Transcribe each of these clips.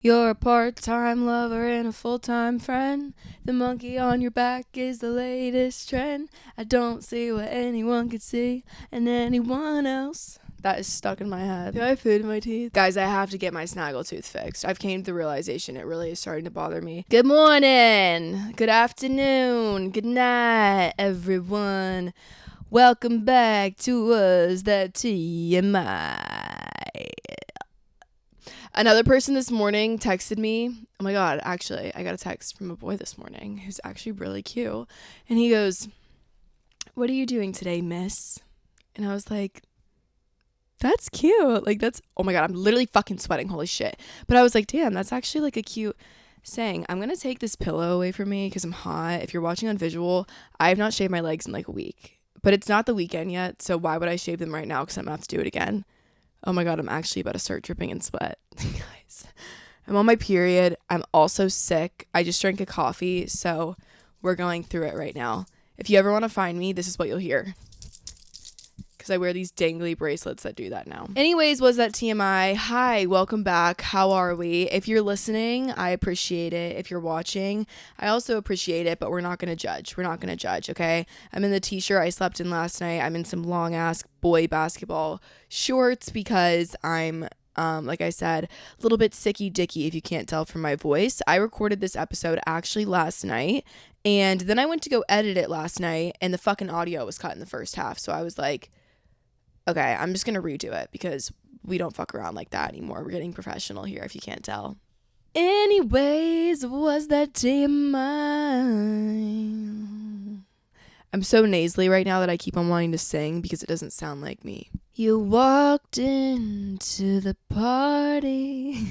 You're a part-time lover and a full-time friend. The monkey on your back is the latest trend. I don't see what anyone could see and anyone else. That is stuck in my head. Do I have food in my teeth? Guys, I have to get my snaggletooth fixed. I've came to the realization it really is starting to bother me. Good morning, good afternoon, good night, everyone. Welcome back to us, that TMI. Another person this morning texted me. Oh my God, actually, I got a text from a boy this morning who's actually really cute. And he goes, "What are you doing today, miss?" And I was like, that's cute. Like, that's, oh my God, I'm literally fucking sweating. Holy shit. But I was like, damn, that's actually like a cute saying. I'm going to take this pillow away from me because I'm hot. If you're watching on visual, I have not shaved my legs in like a week. But it's not the weekend yet, so why would I shave them right now? Because I'm going to have to do it again. Oh my God, I'm actually about to start dripping in sweat. Guys, I'm on my period. I'm also sick. I just drank a coffee, so we're going through it right now. If you ever want to find me, this is what you'll hear. Because I wear these dangly bracelets that do that now. Anyways, was that TMI? Hi, welcome back. How are we? If you're listening, I appreciate it. If you're watching, I also appreciate it, but we're not going to judge. We're not going to judge, okay? I'm in the t-shirt I slept in last night. I'm in some long-ass boy basketball shorts because I'm, like I said, a little bit sicky-dicky if you can't tell from my voice. I recorded this episode actually last night, and then I went to go edit it last night, and the fucking audio was cut in the first half, so I was like, okay, I'm just going to redo it because we don't fuck around like that anymore. We're getting professional here if you can't tell. Anyways, was that TMI? I'm so nasally right now that I keep on wanting to sing because it doesn't sound like me. You walked into the party.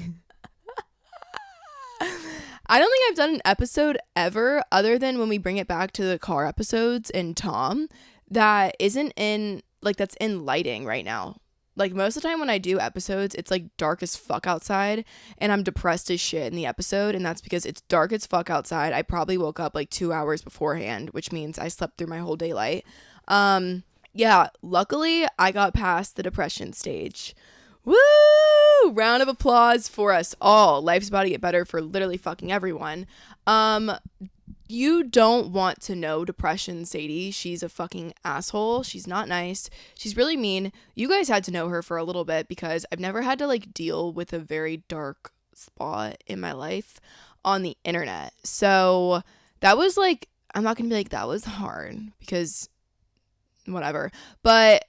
I don't think I've done an episode ever other than when we bring it back to the car episodes and Tom that isn't in, like, that's in lighting right now. Like, most of the time when I do episodes, it's like dark as fuck outside and I'm depressed as shit in the episode, and that's because it's dark as fuck outside. I probably woke up like 2 hours beforehand, which means I slept through my whole daylight. Yeah, luckily I got past the depression stage. Woo! Round of applause for us all. Life's about to get better for literally fucking everyone. You don't want to know depression, Sadie. She's a fucking asshole. She's not nice. She's really mean. You guys had to know her for a little bit because I've never had to like deal with a very dark spot in my life on the internet. So that was like, I'm not gonna be like that was hard because whatever. But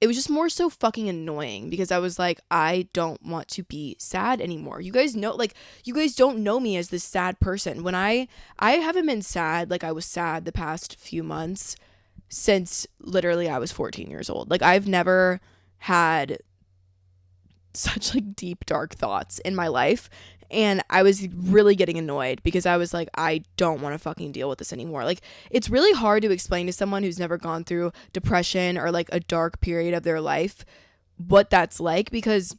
it was just more so fucking annoying because I was like, I don't want to be sad anymore. You guys know, like, you guys don't know me as this sad person. When I haven't been sad like I was sad the past few months since literally I was 14 years old. Like, I've never had such like deep dark thoughts in my life, and I was really getting annoyed because I was like, I don't want to fucking deal with this anymore. Like, it's really hard to explain to someone who's never gone through depression or like a dark period of their life what that's like, because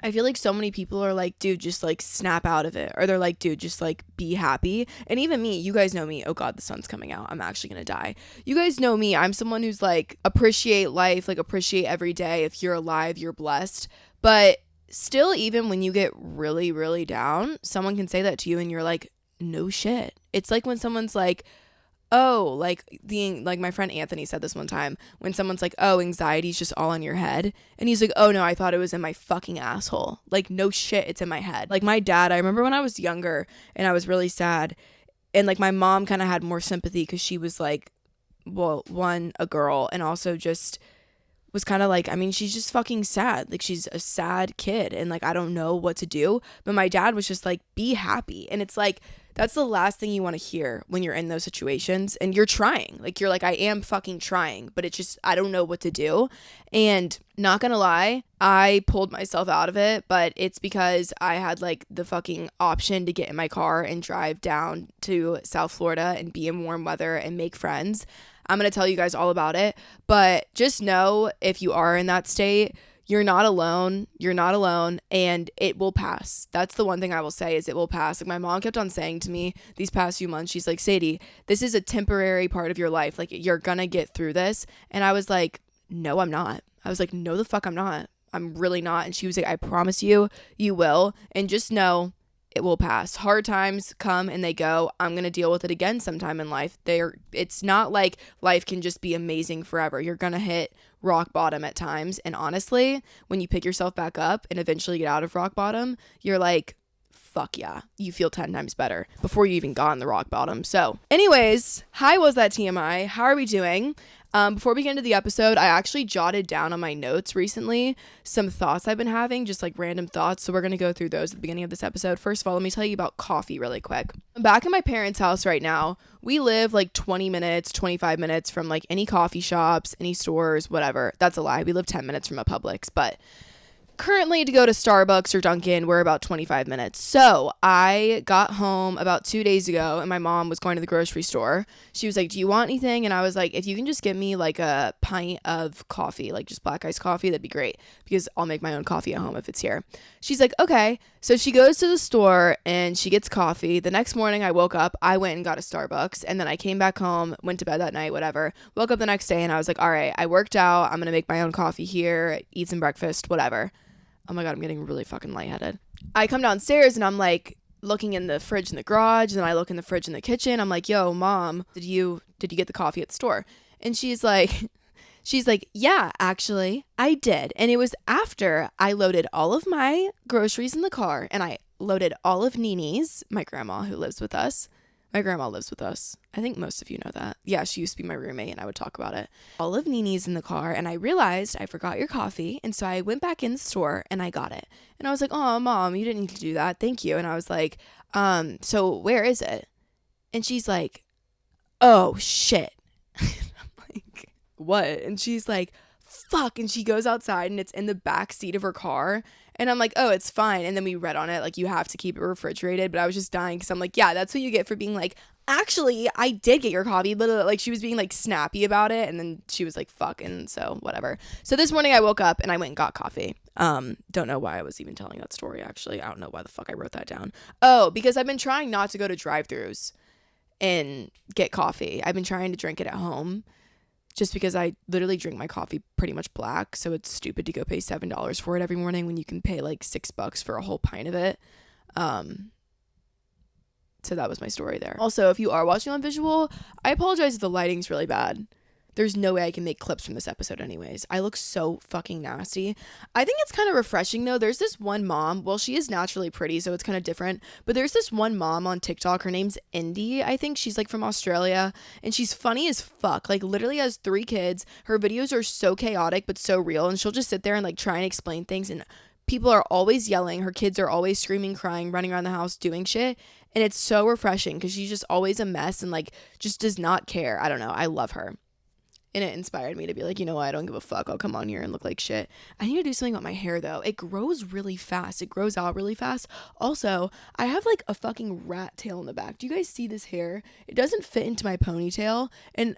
I feel like so many people are like, dude, just like snap out of it, or they're like, dude, just like be happy. And even me, you guys know me, oh God, the sun's coming out, I'm actually gonna die. You guys know me, I'm someone who's like, appreciate life, like appreciate every day. If you're alive, you're blessed. But still, even when you get really, really down, someone can say that to you and you're like, no shit. It's like when someone's like, oh, like my friend Anthony said this one time, when someone's like, oh, anxiety's just all in your head. And he's like, oh no, I thought it was in my fucking asshole. Like, no shit, it's in my head. Like, my dad, I remember when I was younger and I was really sad, and like my mom kind of had more sympathy because she was like, well, one, a girl, and also just was kind of like, I mean, she's just fucking sad. Like, she's a sad kid and like, I don't know what to do. But my dad was just like, be happy. And it's like, that's the last thing you want to hear when you're in those situations and you're trying. Like, you're like, I am fucking trying, but it's just, I don't know what to do. And not gonna lie, I pulled myself out of it, but it's because I had like the fucking option to get in my car and drive down to South Florida and be in warm weather and make friends. I'm going to tell you guys all about it, but just know if you are in that state, you're not alone. You're not alone, and it will pass. That's the one thing I will say, is it will pass. Like, my mom kept on saying to me these past few months, she's like, Sadie, this is a temporary part of your life. Like, you're going to get through this. And I was like, no, I'm not. I was like, no, the fuck I'm not. I'm really not. And she was like, I promise you, you will. And just know it will pass. Hard times come and they go. I'm going to deal with it again sometime in life. It's not like life can just be amazing forever. You're going to hit rock bottom at times. And honestly, when you pick yourself back up and eventually get out of rock bottom, you're like, fuck yeah, you feel 10 times better before you even got on the rock bottom. So anyways, hi, was that TMI? How are we doing? Before we get into the episode, I actually jotted down on my notes recently some thoughts I've been having, just like random thoughts. So we're going to go through those at the beginning of this episode. First of all, let me tell you about coffee really quick. I'm back in my parents' house right now. We live like 20 minutes, 25 minutes from like any coffee shops, any stores, whatever. That's a lie. We live 10 minutes from a Publix, but currently to go to Starbucks or Dunkin', we're about 25 minutes. So I got home about 2 days ago and my mom was going to the grocery store. She was like, do you want anything? And I was like, if you can just get me like a pint of coffee, like just black iced coffee, that'd be great because I'll make my own coffee at home if it's here. She's like, okay. So she goes to the store and she gets coffee. The next morning I woke up, I went and got a Starbucks and then I came back home, went to bed that night, whatever. Woke up the next day and I was like, all right, I worked out. I'm going to make my own coffee here, eat some breakfast, whatever. Oh my God, I'm getting really fucking lightheaded. I come downstairs and I'm like looking in the fridge in the garage. And then I look in the fridge in the kitchen. I'm like, yo, mom, did you get the coffee at the store? And she's like, yeah, actually, I did. And it was after I loaded all of my groceries in the car and I loaded all of Nini's, my grandma who lives with us. My grandma lives with us. I think most of you know that. Yeah, she used to be my roommate and I would talk about it. All of Nini's in the car and I realized I forgot your coffee. And so I went back in the store and I got it. And I was like, oh, mom, you didn't need to do that. Thank you. And I was like, so where is it? And she's like, oh, shit. I'm like, what? And she's like, fuck. And she goes outside and it's in the back seat of her car. And I'm like, oh, it's fine. And then we read on it, like, you have to keep it refrigerated. But I was just dying because I'm like, yeah, that's what you get for being like, actually, I did get your coffee. But like, she was being like snappy about it. And then she was like, fuck. And so whatever. So this morning I woke up and I went and got coffee. Don't know why I was even telling that story, actually. I don't know why the fuck I wrote that down. Oh, because I've been trying not to go to drive-thrus and get coffee. I've been trying to drink it at home. Just because I literally drink my coffee pretty much black. So it's stupid to go pay $7 for it every morning when you can pay like $6 for a whole pint of it. So that was my story there. Also, if you are watching on visual, I apologize if the lighting's really bad. There's no way I can make clips from this episode anyways. I look so fucking nasty. I think it's kind of refreshing though. There's this one mom. Well, she is naturally pretty, so it's kind of different. But there's this one mom on TikTok. Her name's Indy. I think she's like from Australia. And she's funny as fuck. Like literally has 3 kids. Her videos are so chaotic but so real. And she'll just sit there and like try and explain things. And people are always yelling. Her kids are always screaming, crying, running around the house, doing shit. And it's so refreshing because she's just always a mess and like just does not care. I don't know. I love her. And it inspired me to be like, you know what? I don't give a fuck. I'll come on here and look like shit. I need to do something about my hair, though. It grows really fast. It grows out really fast. Also, I have like a fucking rat tail in the back. Do you guys see this hair? It doesn't fit into my ponytail. And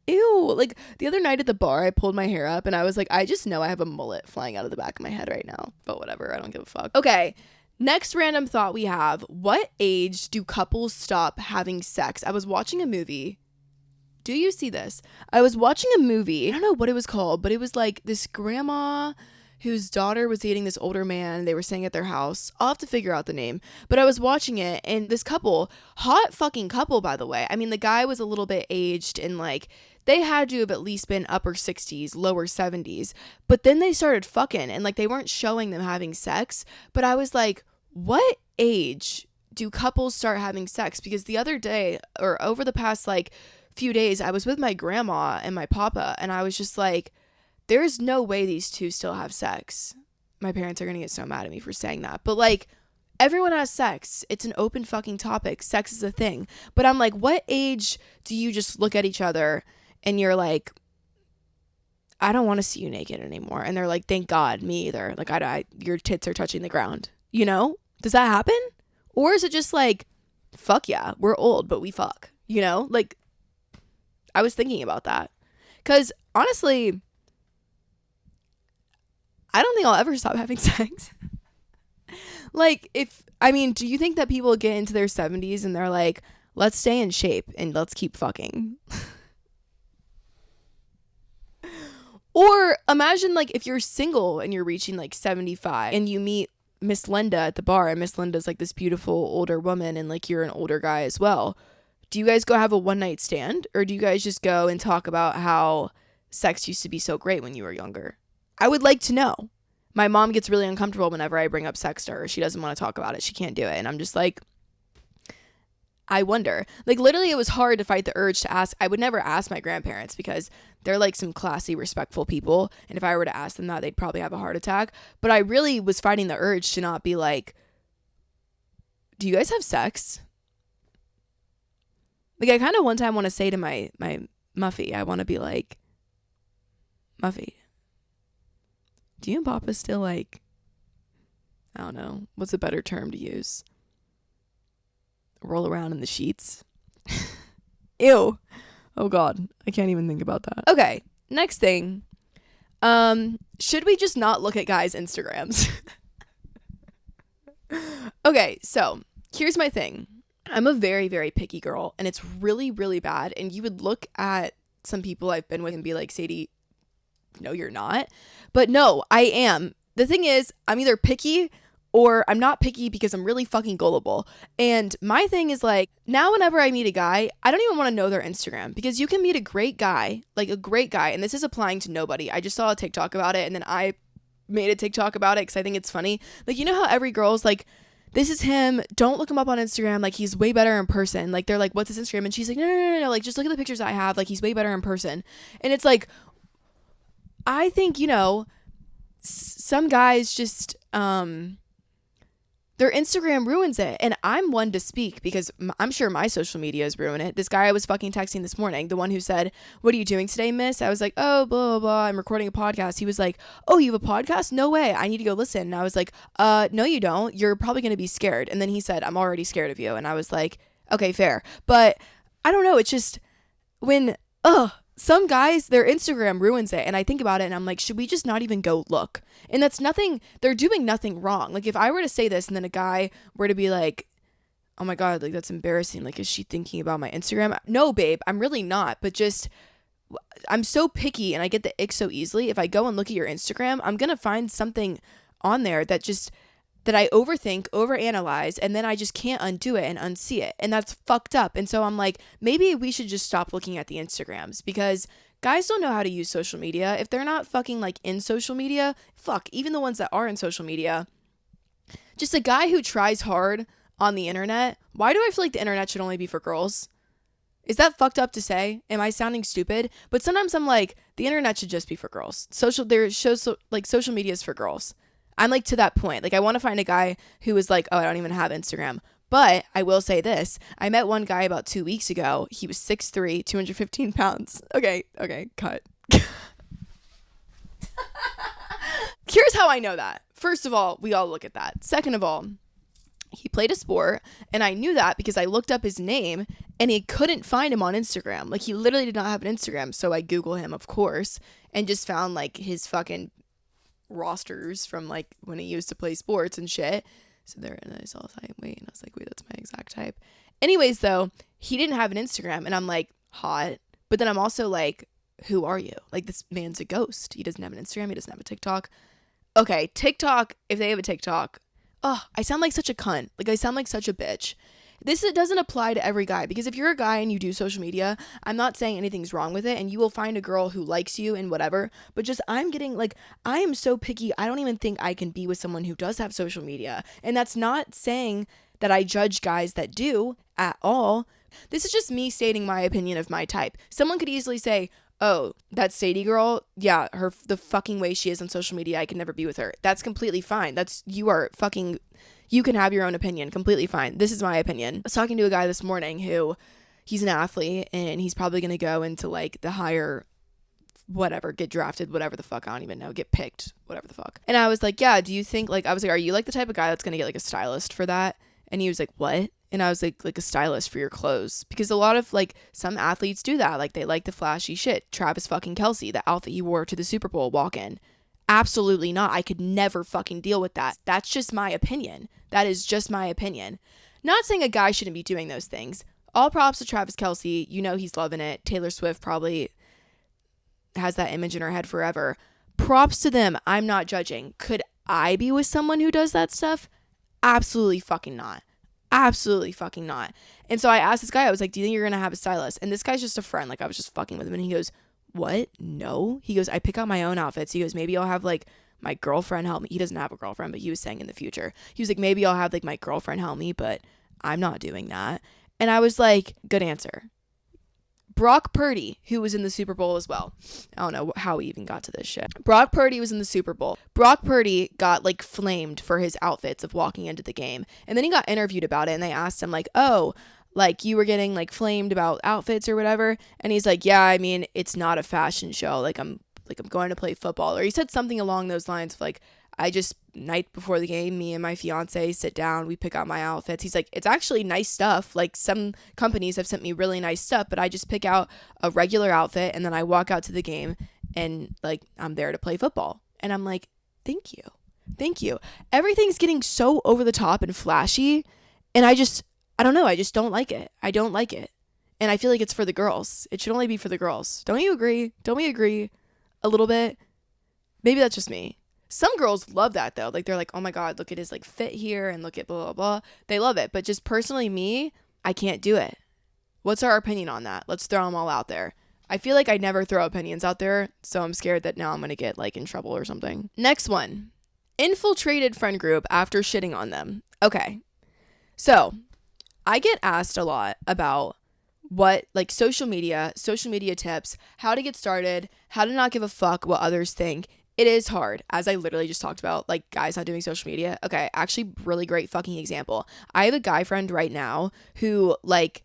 ew. Like the other night at the bar, I pulled my hair up and I was like, I just know I have a mullet flying out of the back of my head right now. But whatever. I don't give a fuck. Okay. Next random thought we have. What age do couples stop having sex? I was watching a movie. Do you see this? I was watching a movie. I don't know what it was called, but it was like this grandma whose daughter was dating this older man. They were staying at their house. I'll have to figure out the name. But I was watching it, and this couple, hot fucking couple, by the way. I mean, the guy was a little bit aged, and like, they had to have at least been upper 60s, lower 70s. But then they started fucking, and like, they weren't showing them having sex. But I was like, what age do couples start having sex? Because the other day, or over the past like few days, I was with my grandma and my papa, and I was just like, there's no way these two still have sex. My parents are gonna get so mad at me for saying that, but like, everyone has sex. It's an open fucking topic. Sex is a thing. But I'm like, what age do you just look at each other and you're like, I don't want to see you naked anymore? And they're like, thank God, me either. Like, your tits are touching the ground. You know? Does that happen? Or is it just like, fuck yeah, we're old, but we fuck. You know? Like, I was thinking about that. Because, honestly, I don't think I'll ever stop having sex. Like, do you think that people get into their 70s and they're like, let's stay in shape and let's keep fucking? Or imagine, like, if you're single and you're reaching, like, 75 and you meet Miss Linda at the bar, and Miss Linda's like this beautiful older woman, and like you're an older guy as well. Do you guys go have a one night stand, or do you guys just go and talk about how sex used to be so great when you were younger? I would like to know. My mom gets really uncomfortable whenever I bring up sex to her. She doesn't want to talk about it. She can't do it. And I'm just like, I wonder. Like, literally, it was hard to fight the urge to ask. I would never ask my grandparents because they're like some classy, respectful people. And if I were to ask them that, they'd probably have a heart attack. But I really was fighting the urge to not be like, do you guys have sex? Like, I kind of one time want to say to my Muffy, I want to be like, Muffy, do you and Papa still like, I don't know, what's a better term to use? Roll around in the sheets? Ew. Oh God, I can't even think about that. Okay, next thing. Should we just not look at guys' Instagrams? Okay, so here's my thing. I'm a very, very picky girl, and it's really, really bad. And you would look at some people I've been with and be like, Sadie, no, you're not. But no, I am. The thing is, I'm either picky or I'm not picky because I'm really fucking gullible. And my thing is like, now whenever I meet a guy, I don't even want to know their Instagram, because you can meet a great guy, like a great guy. And this is applying to nobody. I just saw a TikTok about it, and then I made a TikTok about it because I think it's funny. Like, you know how every girl's like, this is him, don't look him up on Instagram, like he's way better in person. Like, they're like, what's his Instagram? And she's like, no, like just look at the pictures I have, like he's way better in person. And it's like, I think, you know, some guys just their Instagram ruins it. And I'm one to speak because I'm sure my social medias ruin it. This guy I was fucking texting this morning, the one who said, what are you doing today, miss? I was like, oh, blah, blah, blah, I'm recording a podcast. He was like, oh, you have a podcast? No way. I need to go listen. And I was like, no, you don't. You're probably going to be scared. And then he said, I'm already scared of you. And I was like, okay, fair. But I don't know. It's just when, some guys, their Instagram ruins it. And I think about it and I'm like, should we just not even go look? And that's nothing, they're doing nothing wrong. Like, if I were to say this and then a guy were to be like, oh my God, like that's embarrassing. Like, is she thinking about my Instagram? No, babe, I'm really not. But just, I'm so picky and I get the ick so easily. If I go and look at your Instagram, I'm going to find something on there that I overthink, overanalyze, and then I just can't undo it and unsee it. And that's fucked up. And so I'm like, maybe we should just stop looking at the Instagrams, because guys don't know how to use social media. If they're not fucking like in social media, fuck, even the ones that are in social media, just a guy who tries hard on the internet. Why do I feel like the internet should only be for girls? Is that fucked up to say? Am I sounding stupid? But sometimes I'm like, the internet should just be for girls. Social media is for girls. I'm like to that point. Like, I want to find a guy who is like, oh, I don't even have Instagram. But I will say this. I met one guy about 2 weeks ago. He was 6'3", 215 pounds. Okay, cut. Here's how I know that. First of all, we all look at that. Second of all, he played a sport, and I knew that because I looked up his name, and he couldn't find him on Instagram. Like, he literally did not have an Instagram. So I Google him, of course, and just found like his fucking rosters from like when he used to play sports and shit. So there, and I saw his height and weight, and I was like, wait, that's my exact type. Anyways, though, he didn't have an Instagram, and I'm like, hot. But then I'm also like, who are you? Like, this man's a ghost. He doesn't have an Instagram. He doesn't have a TikTok. Okay, TikTok, if they have a TikTok, I sound like such a cunt. Like, I sound like such a bitch. It doesn't apply to every guy, because if you're a guy and you do social media, I'm not saying anything's wrong with it, and you will find a girl who likes you and whatever, but just I am so picky, I don't even think I can be with someone who does have social media. And that's not saying that I judge guys that do at all. This is just me stating my opinion of my type. Someone could easily say, oh, that Sadie girl, yeah, the fucking way she is on social media, I can never be with her. That's completely fine. You can have your own opinion, completely fine. This is my opinion. I was talking to a guy this morning who, he's an athlete, and he's probably going to go into like the higher, whatever, get drafted, whatever the fuck, I don't even know, get picked, whatever the fuck. And I was like, yeah, do you think, like, I was like, are you like the type of guy that's going to get like a stylist for that? And he was like, what? And I was like a stylist for your clothes. Because a lot of like, some athletes do that. Like, they like the flashy shit. Travis fucking Kelce, the outfit he wore to the Super Bowl walk in. Absolutely not. I could never fucking deal with that. That's just my opinion. That is just my opinion. Not saying a guy shouldn't be doing those things. All props to Travis Kelce. You know he's loving it. Taylor Swift probably has that image in her head forever. Props to them. I'm not judging. Could I be with someone who does that stuff? Absolutely fucking not. Absolutely fucking not. And so I asked this guy, I was like, do you think you're gonna have a stylist? And this guy's just a friend. Like, I was just fucking with him. And he goes, what? No. He goes, I pick out my own outfits. He goes, maybe I'll have like my girlfriend help me. He doesn't have a girlfriend, but he was saying in the future. He was like, maybe I'll have like my girlfriend help me, but I'm not doing that. And I was like, good answer. Brock Purdy, who was in the Super Bowl as well. I don't know how we even got to this shit. Brock Purdy was in the Super Bowl. Brock Purdy got like flamed for his outfits of walking into the game. And then he got interviewed about it and they asked him like, oh, like you were getting like flamed about outfits or whatever. And he's like, yeah, I mean, it's not a fashion show. Like I'm going to play football. Or he said something along those lines of like, I just, night before the game, me and my fiance sit down, we pick out my outfits. He's like, it's actually nice stuff. Like some companies have sent me really nice stuff, but I just pick out a regular outfit and then I walk out to the game and like I'm there to play football. And I'm like, thank you. Thank you. Everything's getting so over the top and flashy. And I don't know. I just don't like it. I don't like it. And I feel like it's for the girls. It should only be for the girls. Don't you agree? Don't we agree a little bit? Maybe that's just me. Some girls love that though. Like they're like, oh my God, look at his like fit here and look at blah, blah, blah. They love it. But just personally me, I can't do it. What's our opinion on that? Let's throw them all out there. I feel like I never throw opinions out there. So I'm scared that now I'm going to get like in trouble or something. Next one. Infiltrated friend group after shitting on them. Okay. So I get asked a lot about what like social media tips, how to get started, how to not give a fuck what others think. It is hard, as I literally just talked about, like guys not doing social media. Okay, actually really great fucking example. I have a guy friend right now who like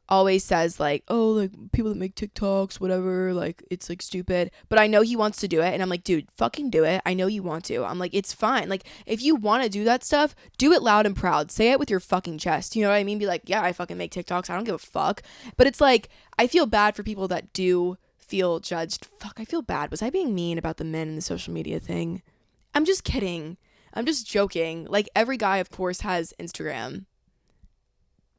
always says like, oh, like people that make TikToks, whatever, like it's like stupid. But I know he wants to do it and I'm like, dude, fucking do it. I know you want to. I'm like, it's fine. Like if you want to do that stuff, do it loud and proud. Say it with your fucking chest. You know what I mean? Be like, yeah, I fucking make TikToks. I don't give a fuck. But it's like, I feel bad for people that do feel judged. Fuck, I feel bad. Was I being mean about the men in the social media thing? I'm just kidding. I'm just joking. Like every guy of course has Instagram.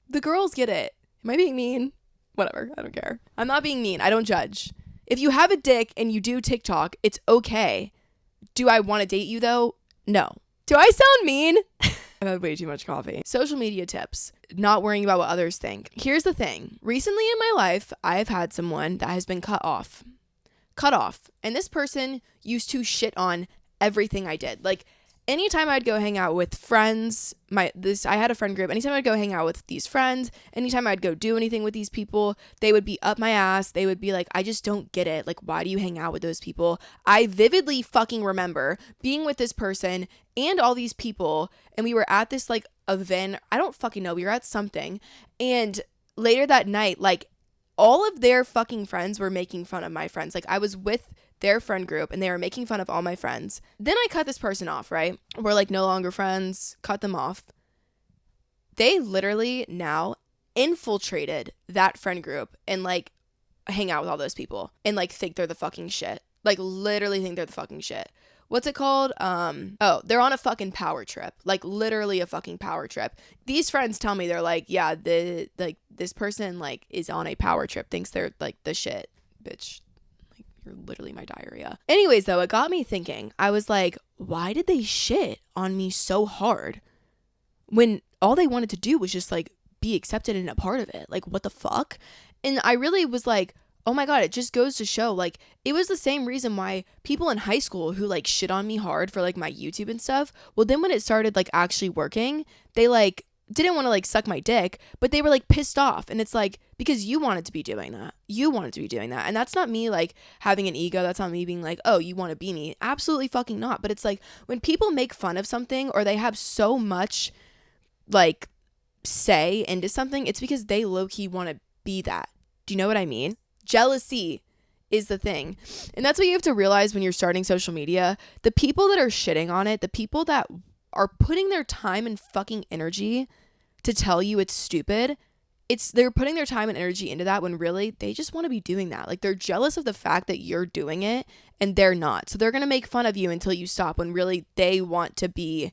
The girls get it. Am I being mean? Whatever. I don't care. I'm not being mean. I don't judge. If you have a dick and you do TikTok, it's okay. Do I want to date you though? No. Do I sound mean? I've had way too much coffee. Social media tips. Not worrying about what others think. Here's the thing. Recently in my life, I've had someone that has been cut off. And this person used to shit on everything I did. Like anytime I'd go hang out with friends, I had a friend group. Anytime I'd go hang out with these friends, anytime I'd go do anything with these people, they would be up my ass. They would be like, I just don't get it. Like, why do you hang out with those people? I vividly fucking remember being with this person and all these people, and we were at this like event. I don't fucking know. We were at something, and later that night, like all of their fucking friends were making fun of my friends. Like I was with their friend group and they were making fun of all my friends. Then I cut this person off, right? We're like no longer friends, cut them off. They literally now infiltrated that friend group and like hang out with all those people and like think they're the fucking shit. Like literally think they're the fucking shit. What's it called? They're on a fucking power trip. Like literally a fucking power trip. These friends tell me, they're like, yeah, this person like is on a power trip, thinks they're like the shit. Bitch, like you're literally my diarrhea. Anyways though, it got me thinking. I was like, why did they shit on me so hard when all they wanted to do was just like be accepted and a part of it? Like what the fuck? And I really was like, oh my God, it just goes to show, like, it was the same reason why people in high school who, like, shit on me hard for, like, my YouTube and stuff, well, then when it started, like, actually working, they, like, didn't want to, like, suck my dick, but they were, like, pissed off, and it's, like, because you wanted to be doing that. You wanted to be doing that, and that's not me, like, having an ego. That's not me being, like, oh, you want to be me. Absolutely fucking not, but it's, like, when people make fun of something, or they have so much, like, say into something, it's because they low-key want to be that. Do you know what I mean? Jealousy is the thing. And that's what you have to realize when you're starting social media. The people that are shitting on it, the people that are putting their time and fucking energy to tell you it's stupid, they're putting their time and energy into that when really they just want to be doing that. Like they're jealous of the fact that you're doing it and they're not. So they're going to make fun of you until you stop when really they want to be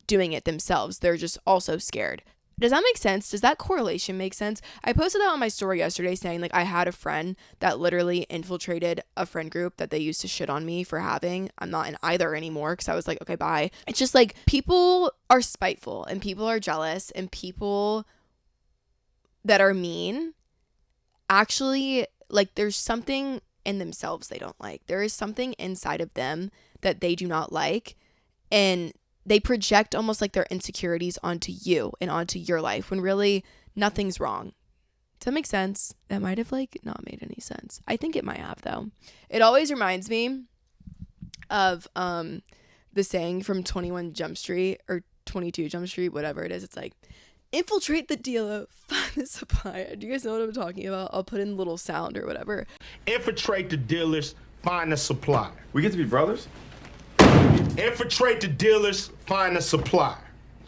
doing it themselves. They're just also scared. Does that make sense? Does that correlation make sense? I posted that on my story yesterday saying like I had a friend that literally infiltrated a friend group that they used to shit on me for having. I'm not in either anymore because I was like, okay, bye. It's just like people are spiteful and people are jealous and people that are mean actually, like, there's something in themselves they don't like. There is something inside of them that they do not like, and they project almost like their insecurities onto you and onto your life when really nothing's wrong. Does that make sense? That might have like not made any sense. I think it might have though. It always reminds me of the saying from 21 Jump Street or 22 Jump Street, whatever it is. It's like, infiltrate the dealer, find the supplier. Do you guys know what I'm talking about? I'll put in a little sound or whatever. Infiltrate the dealers, find the supplier. We get to be brothers? Infiltrate the dealers, find the supplier.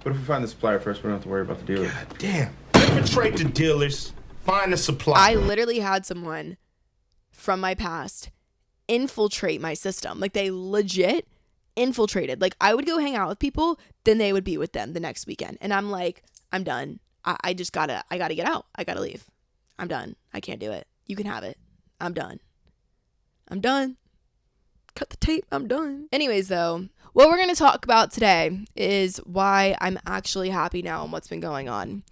What if we find the supplier first? We don't have to worry about the dealer. God damn. Infiltrate the dealers, find the supplier. I literally had someone from my past infiltrate my system. Like, they legit infiltrated. Like, I would go hang out with people, then they would be with them the next weekend. And I'm like, I'm done. I gotta get out. I gotta leave. I'm done. I can't do it. You can have it. I'm done. Cut the tape. I'm done. Anyways, though, what we're going to talk about today is why I'm actually happy now and what's been going on.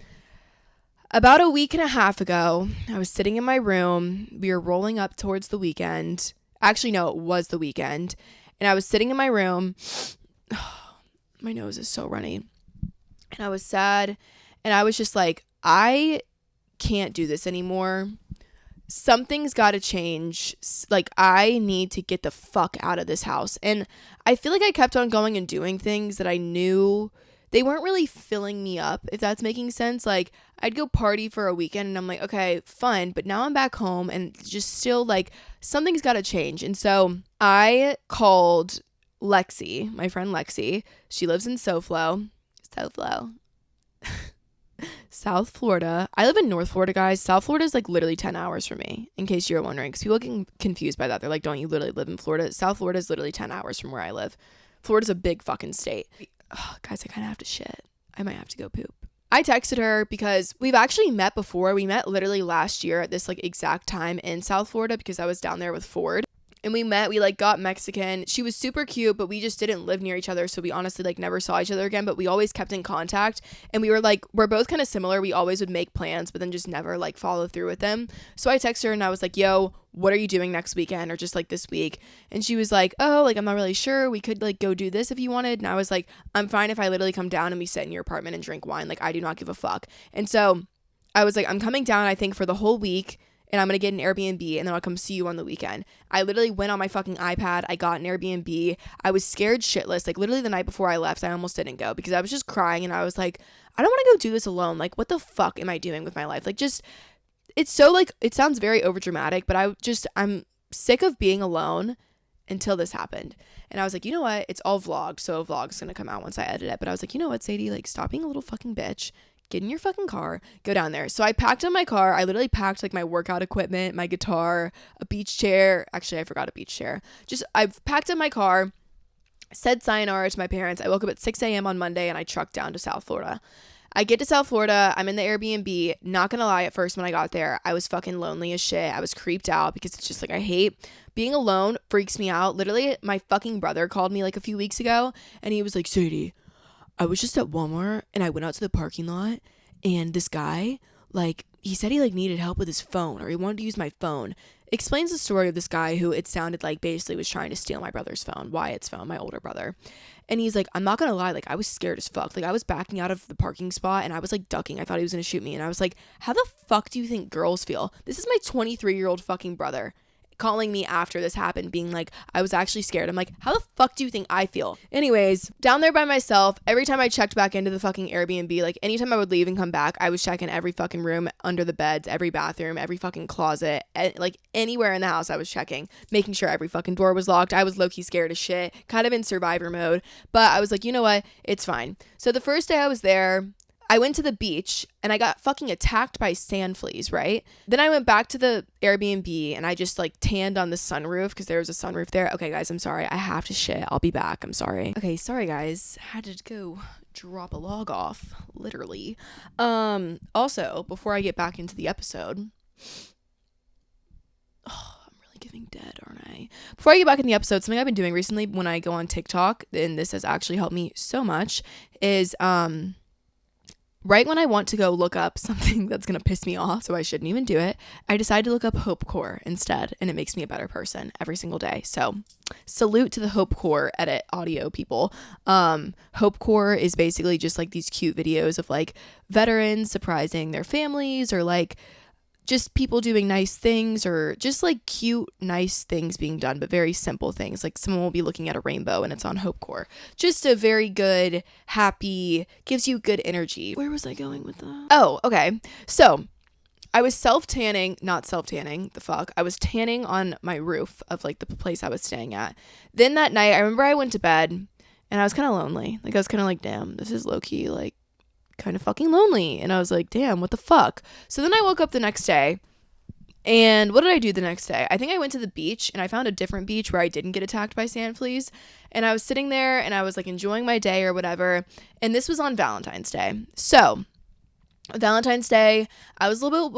About a week and a half ago, I was sitting in my room. We were rolling up towards the weekend. Actually, no, it was the weekend. And I was sitting in my room. My nose is so runny. And I was sad. And I was just like, I can't do this anymore. Something's got to change. Like, I need to get the fuck out of this house. And I feel like I kept on going and doing things that I knew they weren't really filling me up, if that's making sense. Like, I'd go party for a weekend and I'm like, okay, fun. But now I'm back home and just still like something's got to change. And so I called Lexi, my friend Lexi. She lives in SoFlo. South Florida. I live in North Florida, guys. South Florida is like literally 10 hours from me, in case you're wondering, because people get confused by that. They're like, don't you literally live in Florida? South Florida is literally 10 hours from where I live. Florida's a big fucking state. Guys, I kind of have to shit. I might have to go poop. I texted her because we've actually met before. We met literally last year at this like exact time in South Florida because I was down there with Ford. And we met, we like got Mexican. She was super cute, but we just didn't live near each other. So we honestly like never saw each other again, but we always kept in contact. And we were like, we're both kind of similar. We always would make plans, but then just never like follow through with them. So I texted her and I was like, yo, what are you doing next weekend or just like this week? And she was like, oh, like, I'm not really sure. We could like go do this if you wanted. And I was like, I'm fine if I literally come down and we sit in your apartment and drink wine. Like, I do not give a fuck. And so I was like, I'm coming down, I think, for the whole week. And I'm going to get an Airbnb and then I'll come see you on the weekend. I literally went on my fucking iPad. I got an Airbnb. I was scared shitless. Like, literally the night before I left, I almost didn't go because I was just crying and I was like, I don't want to go do this alone. Like, what the fuck am I doing with my life? Like, just, it's so like, it sounds very overdramatic, but I'm sick of being alone until this happened. And I was like, you know what? It's all vlogged. So a vlog's going to come out once I edit it. But I was like, you know what, Sadie? Like, stop being a little fucking bitch. Get in your fucking car, go down there. So I packed in my car. I literally packed like my workout equipment, my guitar, a beach chair. Actually, I forgot a beach chair. I've packed in my car, said sayonara to my parents. I woke up at 6 a.m. on Monday and I trucked down to South Florida. I get to South Florida. I'm in the Airbnb. Not gonna lie, at first when I got there, I was fucking lonely as shit. I was creeped out because it's just like, I hate being alone, freaks me out. Literally, my fucking brother called me like a few weeks ago and he was like, Sadie, I was just at Walmart and I went out to the parking lot and this guy, like, he said he like needed help with his phone or he wanted to use my phone. Explains the story of this guy who it sounded like basically was trying to steal my brother's phone, Wyatt's phone, my older brother. And he's like, I'm not gonna lie, like, I was scared as fuck. Like, I was backing out of the parking spot and I was like ducking. I thought he was gonna shoot me. And I was like, how the fuck do you think girls feel? This is my 23-year-old fucking brother calling me after this happened, being like, I was actually scared. I'm like, how the fuck do you think I feel? Anyways, down there by myself, every time I checked back into the fucking Airbnb, like anytime I would leave and come back, I was checking every fucking room, under the beds, every bathroom, every fucking closet, like anywhere in the house I was checking, making sure every fucking door was locked. I was low-key scared as shit, kind of in survivor mode, but I was like, you know what? It's fine. So the first day I was there, I went to the beach and I got fucking attacked by sand fleas, right? Then I went back to the Airbnb and I just like tanned on the sunroof because there was a sunroof there. Okay, guys, I'm sorry. I have to shit. I'll be back. I'm sorry. Okay, sorry, guys. Had to go drop a log off, literally. Also, before I get back into the episode, I'm really giving dead, aren't I? Before I get back in the episode, something I've been doing recently when I go on TikTok, and this has actually helped me so much, is right when I want to go look up something that's going to piss me off, so I shouldn't even do it, I decide to look up Hope Core instead, and it makes me a better person every single day. So salute to the Hope Core edit audio people. Hope Core is basically just like these cute videos of like veterans surprising their families, or like just people doing nice things, or just like cute, nice things being done, but very simple things. Like someone will be looking at a rainbow and it's on Hope Core. Just a very good, happy, gives you good energy. Where was I going with that? Oh, okay. So I was the fuck. I was tanning on my roof of like the place I was staying at. Then that night, I remember I went to bed and I was kind of lonely. Like I was kind of like, damn, this is low key, like kind of fucking lonely. And I was like, damn, what the fuck? So then I woke up the next day, and what did I do the next day? I think I went to the beach, and I found a different beach where I didn't get attacked by sand fleas, and I was sitting there and I was like enjoying my day or whatever. And this was on Valentine's Day. So Valentine's Day, I was a little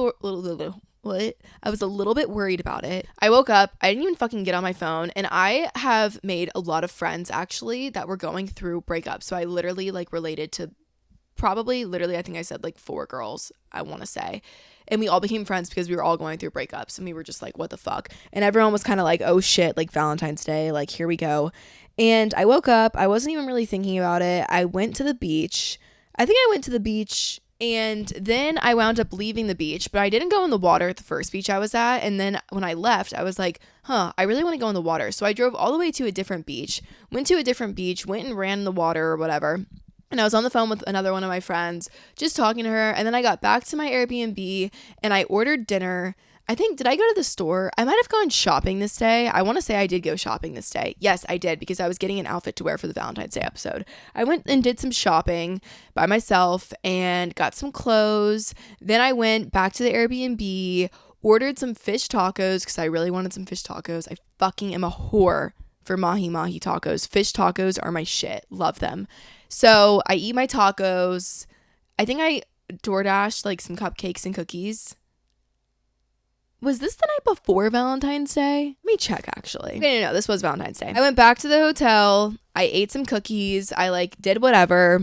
bit worried about it. I woke up, I didn't even fucking get on my phone, and I have made a lot of friends actually that were going through breakups. So I literally like related to I think I said like 4 girls, I want to say. And we all became friends because we were all going through breakups, and we were just like, what the fuck? And everyone was kind of like, oh shit, like Valentine's Day, like here we go. And I woke up, I wasn't even really thinking about it. I went to the beach. And then I wound up leaving the beach, but I didn't go in the water at the first beach I was at. And then when I left, I was like, I really want to go in the water. So I drove all the way to a different beach, went and ran in the water or whatever. And I was on the phone with another one of my friends, just talking to her. And then I got back to my Airbnb and I ordered dinner. I think, did I go to the store? I might have gone shopping this day. I want to say I did go shopping this day. Yes, I did, because I was getting an outfit to wear for the Valentine's Day episode. I went and did some shopping by myself and got some clothes. Then I went back to the Airbnb, ordered some fish tacos because I really wanted some fish tacos. I fucking am a whore for mahi mahi tacos. Fish tacos are my shit. Love them. So I eat my tacos. I think I DoorDashed like some cupcakes and cookies. Was this the night before Valentine's Day? Let me check actually. No, this was Valentine's Day. I went back to the hotel. I ate some cookies. I like did whatever.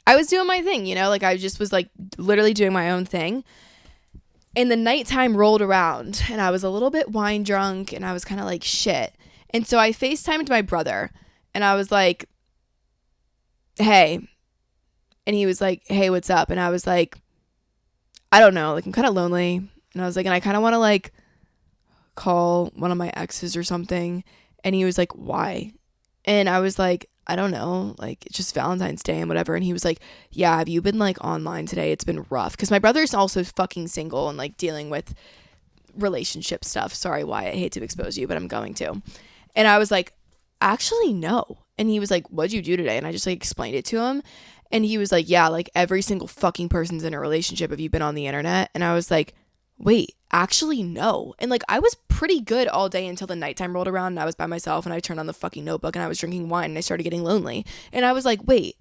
I was doing my thing, like I just was like literally doing my own thing. And the nighttime rolled around and I was a little bit wine drunk and I was kind of like shit. And so I FaceTimed my brother and I was like, hey. And he was like, hey, what's up? And I was like, I don't know, like I'm kind of lonely. And I was like, and I kind of want to like call one of my exes or something. And he was like, why? And I was like, I don't know, like it's just Valentine's Day and whatever. And he was like, yeah, have you been like online today? It's been rough. Because my brother's also fucking single and like dealing with relationship stuff. Sorry, Wyatt, I hate to expose you, but I'm going to. And I was like, actually, no. And he was like, what'd you do today? And I just like explained it to him. And he was like, yeah, like every single fucking person's in a relationship. Have you been on the internet? And I was like, wait, actually, no. And like I was pretty good all day until the nighttime rolled around and I was by myself and I turned on the fucking notebook and I was drinking wine and I started getting lonely. And I was like, wait,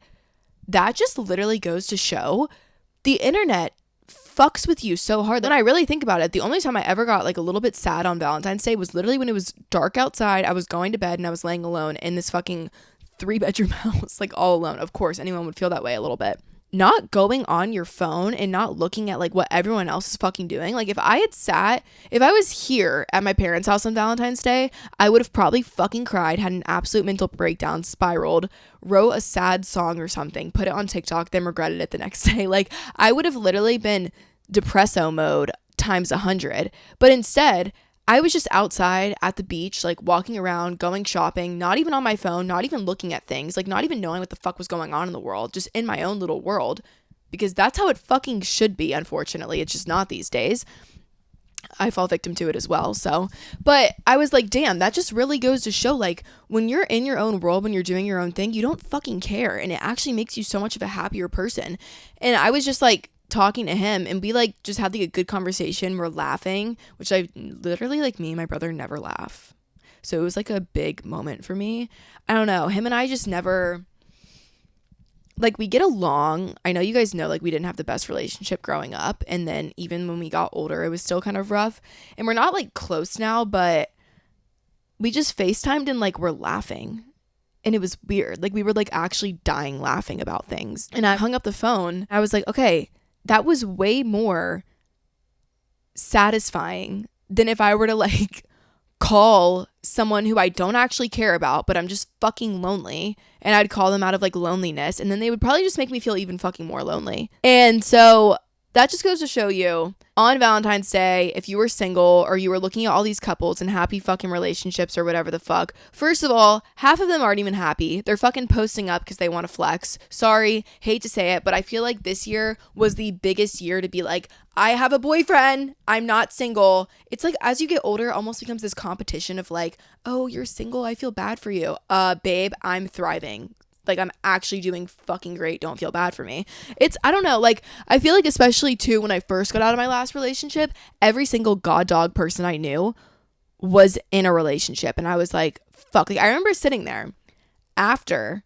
that just literally goes to show the internet fucks with you so hard. When I really think about it, the only time I ever got like a little bit sad on Valentine's Day was literally when it was dark outside. I was going to bed and I was laying alone in this fucking 3-bedroom house, like all alone. Of course, anyone would feel that way a little bit. Not going on your phone and not looking at like what everyone else is fucking doing. Like if I was here at my parents' house on Valentine's Day, I would have probably fucking cried, had an absolute mental breakdown, spiraled, wrote a sad song or something, put it on TikTok, then regretted it the next day. Like I would have literally been depresso mode times 100. But instead, I was just outside at the beach, like walking around, going shopping, not even on my phone, not even looking at things, like not even knowing what the fuck was going on in the world, just in my own little world, because that's how it fucking should be. Unfortunately, it's just not these days. I fall victim to it as well. So, but I was like, damn, that just really goes to show, like, when you're in your own world, when you're doing your own thing, you don't fucking care. And it actually makes you so much of a happier person. And I was just like talking to him, and we like just had like a good conversation. We're laughing, which I literally, like, me and my brother never laugh. So it was like a big moment for me. I don't know. Him and I just never, like, we get along. I know you guys know, like, we didn't have the best relationship growing up. And then even when we got older, it was still kind of rough. And we're not, like, close now, but we just FaceTimed and, like, we're laughing. And it was weird. Like, we were, like, actually dying laughing about things. And I hung up the phone. I was like, okay, that was way more satisfying than if I were to, like, call someone who I don't actually care about, but I'm just fucking lonely, and I'd call them out of like loneliness, and then they would probably just make me feel even fucking more lonely. And so that just goes to show you, on Valentine's Day, if you were single or you were looking at all these couples and happy fucking relationships or whatever the fuck, first of all, half of them aren't even happy. They're fucking posting up because they want to flex. Sorry, hate to say it, but I feel like this year was the biggest year to be like, I have a boyfriend, I'm not single. It's like, as you get older, it almost becomes this competition of like, oh, you're single, I feel bad for you. Babe, I'm thriving. Like, I'm actually doing fucking great. Don't feel bad for me. I don't know. Like, I feel like, especially too, when I first got out of my last relationship, every single god dog person I knew was in a relationship. And I was like, fuck. Like, I remember sitting there after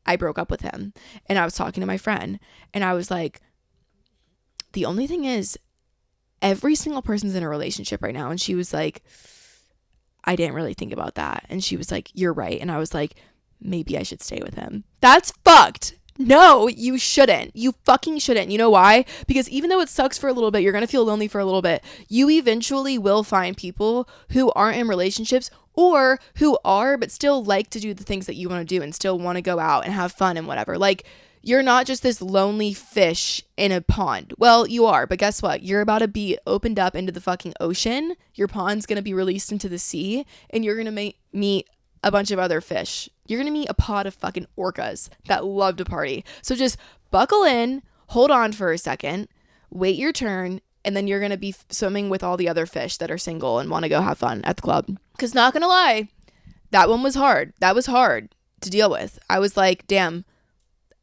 I broke up with him, and I was talking to my friend, and I was like, the only thing is, every single person's in a relationship right now. And she was like, I didn't really think about that. And she was like, you're right. And I was like, maybe I should stay with him. That's fucked. No, you shouldn't. You fucking shouldn't. You know why? Because even though it sucks for a little bit, you're going to feel lonely for a little bit. You eventually will find people who aren't in relationships, or who are, but still like to do the things that you want to do and still want to go out and have fun and whatever. Like, you're not just this lonely fish in a pond. Well, you are, but guess what? You're about to be opened up into the fucking ocean. Your pond's going to be released into the sea, and you're going to meet a bunch of other fish. You're gonna meet a pod of fucking orcas that love to party. So just buckle in, hold on for a second, wait your turn, and then you're gonna be swimming with all the other fish that are single and want to go have fun at the club. Because not gonna lie, that one was hard. That was hard to deal with. I was like, damn,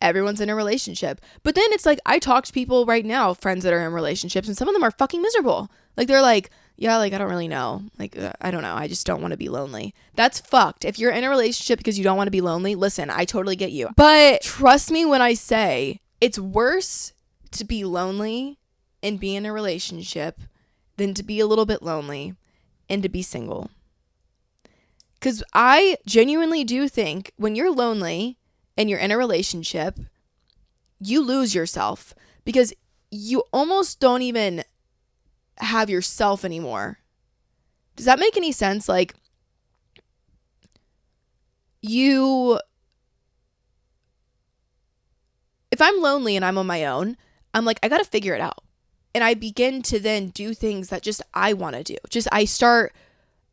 everyone's in a relationship. But then it's like, I talk to people right now, friends that are in relationships, and some of them are fucking miserable. Like, they're like, yeah, like, I don't really know. Like, I don't know. I just don't want to be lonely. That's fucked. If you're in a relationship because you don't want to be lonely, listen, I totally get you. But trust me when I say it's worse to be lonely and be in a relationship than to be a little bit lonely and to be single. Because I genuinely do think when you're lonely and you're in a relationship, you lose yourself, because you almost don't even have yourself anymore. Does that make any sense? Like, if I'm lonely and I'm on my own, I'm like, I gotta figure it out. And I begin to then do things that just I want to do.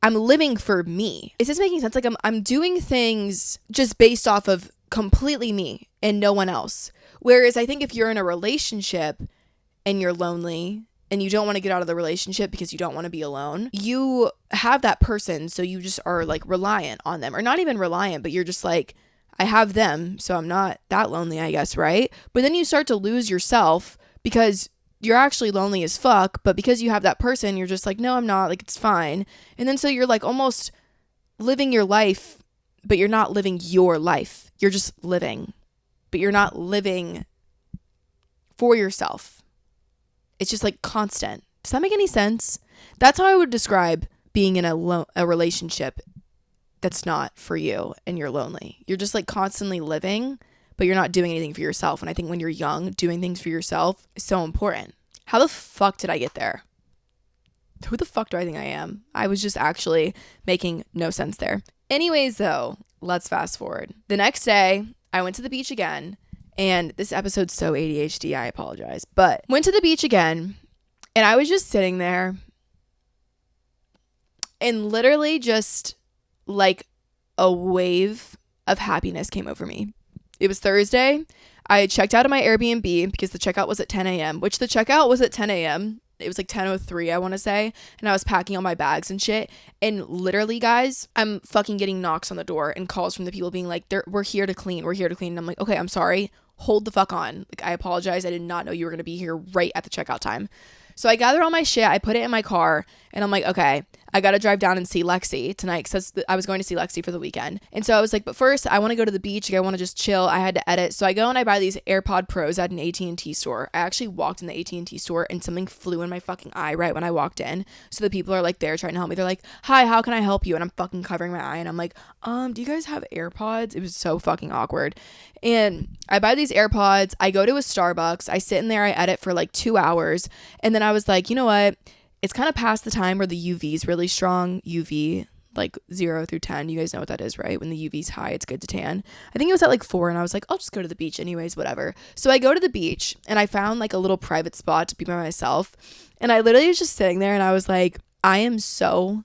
I'm living for me. Is this making sense? Like, I'm doing things just based off of completely me and no one else. Whereas I think if you're in a relationship and you're lonely and you don't want to get out of the relationship because you don't want to be alone, you have that person, so you just are like reliant on them. Or not even reliant, but you're just like, I have them, so I'm not that lonely, I guess, right? But then you start to lose yourself because you're actually lonely as fuck, but because you have that person, you're just like, no, I'm not, like, it's fine. And then so you're like almost living your life, but you're not living your life. You're just living, but you're not living for yourself. It's just like constant. Does that make any sense? That's how I would describe being in a relationship that's not for you and you're lonely. You're just like constantly living, but you're not doing anything for yourself. And I think when you're young, doing things for yourself is so important. How the fuck did I get there? Who the fuck do I think I am? I was just actually making no sense there. Anyways, though, let's fast forward. The next day, I went to the beach again. And this episode's so ADHD, I apologize. But went to the beach again, and I was just sitting there, and literally just like a wave of happiness came over me. It was Thursday. I checked out of my Airbnb because the checkout was at 10 a.m., which the checkout was at 10 a.m. It was like 10:03, I want to say, and I was packing all my bags and shit. And literally, guys, I'm fucking getting knocks on the door and calls from the people being like, we're here to clean. We're here to clean. And I'm like, okay, I'm sorry. Hold the fuck on. Like, I apologize. I did not know you were going to be here right at the checkout time. So I gather all my shit, I put it in my car, and I'm like, okay, I gotta drive down and see Lexi tonight, because I was going to see Lexi for the weekend. And so I was like, but first, I want to go to the beach. Like, I want to just chill. I had to edit. So I go and I buy these AirPod Pros at an AT&T store. I actually walked in the AT&T store, and something flew in my fucking eye right when I walked in. So the people are like there trying to help me. They're like, hi, how can I help you? And I'm fucking covering my eye, and I'm like, do you guys have AirPods? It was so fucking awkward. And I buy these AirPods. I go to a Starbucks. I sit in there. I edit for like 2 hours. And then I was like, you know what? It's kind of past the time where the UV is really strong. UV, like 0 through 10. You guys know what that is, right? When the UV's high, it's good to tan. I think it was at like 4, and I was like, I'll just go to the beach anyways, whatever. So I go to the beach, and I found like a little private spot to be by myself. And I literally was just sitting there, and I was like, I am so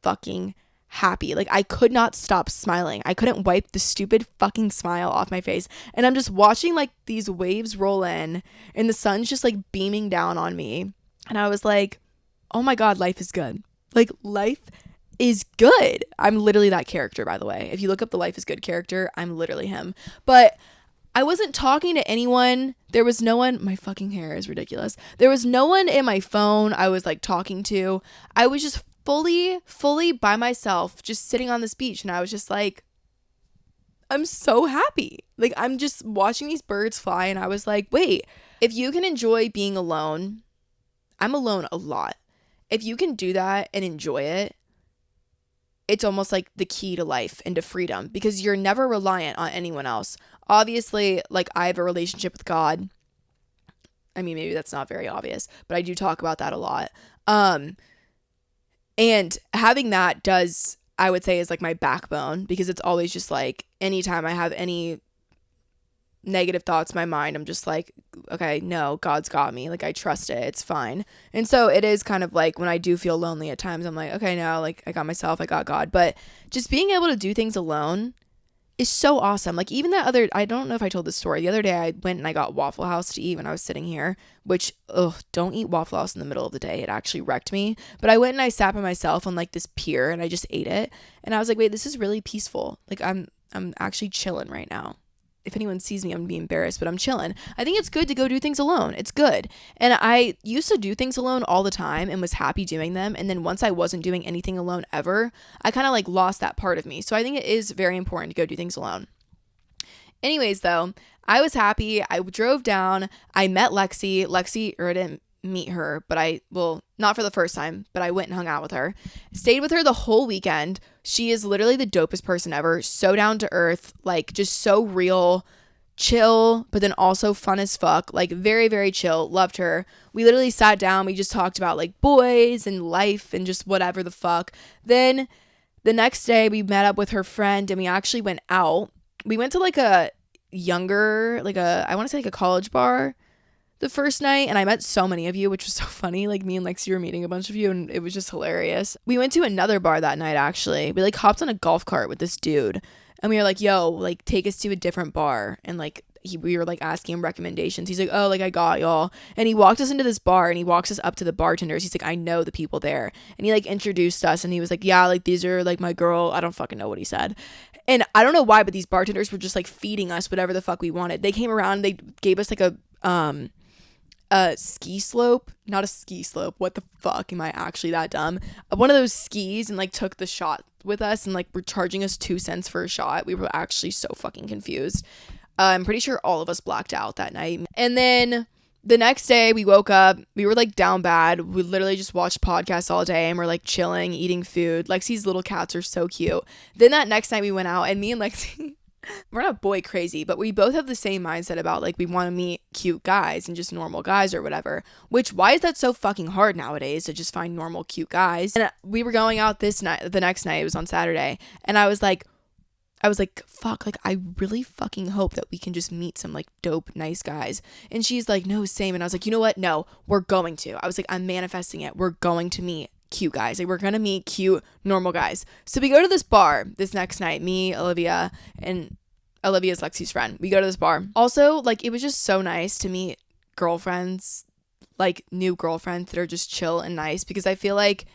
fucking happy. Like, I could not stop smiling. I couldn't wipe the stupid fucking smile off my face. And I'm just watching like these waves roll in, and the sun's just like beaming down on me. And I was like, oh my God, life is good. Like, life is good. I'm literally that character, by the way. If you look up the Life is Good character, I'm literally him. But I wasn't talking to anyone. There was no one. My fucking hair is ridiculous. There was no one in my phone I was like talking to. I was just fully by myself, just sitting on this beach. And I was just like, I'm so happy. Like, I'm just watching these birds fly. And I was like, wait, if you can enjoy being alone, I'm alone a lot. If you can do that and enjoy it, it's almost like the key to life and to freedom, because you're never reliant on anyone else. Obviously, like, I have a relationship with God. I mean, maybe that's not very obvious, but I do talk about that a lot. And having that does, I would say, is like my backbone, because it's always just like, anytime I have any negative thoughts in my mind, I'm just like, okay, no, God's got me. Like, I trust it. It's fine. And so it is kind of like, when I do feel lonely at times, I'm like, okay, no, like, I got myself, I got God. But just being able to do things alone is so awesome. Like, even I don't know if I told this story. The other day I went and I got Waffle House to eat when I was sitting here, which, don't eat Waffle House in the middle of the day. It actually wrecked me. But I went and I sat by myself on like this pier, and I just ate it. And I was like, wait, this is really peaceful. Like, I'm actually chilling right now. If anyone sees me, I'm gonna be embarrassed, but I'm chilling. I think it's good to go do things alone. It's good. And I used to do things alone all the time and was happy doing them. And then once I wasn't doing anything alone ever, I kind of like lost that part of me. So I think it is very important to go do things alone. Anyways, though, I was happy. I drove down. I met Lexi. Or I didn't meet her, but not for the first time, but I went and hung out with her. Stayed with her the whole weekend. She is literally the dopest person ever. So down to earth, like, just so real, chill, but then also fun as fuck. Like, very, very chill. Loved her. We literally sat down. We just talked about like boys and life and just whatever the fuck. Then the next day we met up with her friend, and we actually went out. We went to like I want to say like a college bar the first night, and I met so many of you, which was so funny. Like, me and Lexi were meeting a bunch of you, and it was just hilarious. We went to another bar that night, actually. We like hopped on a golf cart with this dude, and we were like, yo, like, take us to a different bar. And like, we were like asking him recommendations. He's like, oh, like, I got y'all. And he walked us into this bar, and he walks us up to the bartenders. He's like, I know the people there. And he like introduced us, and he was like, yeah, like, these are like my girl. I don't fucking know what he said. And I don't know why, but these bartenders were just like feeding us whatever the fuck we wanted. They came around, they gave us like a ski slope, not a ski slope. What the fuck? Am I actually that dumb? One of those skis, and like took the shot with us, and like were charging us 2 cents for a shot. We were actually so fucking confused. I'm pretty sure all of us blacked out that night. And then the next day we woke up, we were like down bad. We literally just watched podcasts all day, and we're like chilling, eating food. Lexi's little cats are so cute. Then that next night we went out, and me and Lexi, we're not boy crazy, but we both have the same mindset about like, we want to meet cute guys and just normal guys or whatever. Which, why is that so fucking hard nowadays to just find normal cute guys? And we were going out the next night, it was on Saturday, and I was like, fuck, like, I really fucking hope that we can just meet some like dope, nice guys. And she's like, no, same. And I was like, you know what? No, we're going to. I was like, I'm manifesting it. We're going to meet cute guys. Like, we're gonna meet cute, normal guys. So we go to this bar this next night, me, Olivia, and Olivia's Lexi's friend. We go to this bar. Also, like, it was just so nice to meet girlfriends like new girlfriends that are just chill and nice, because I feel like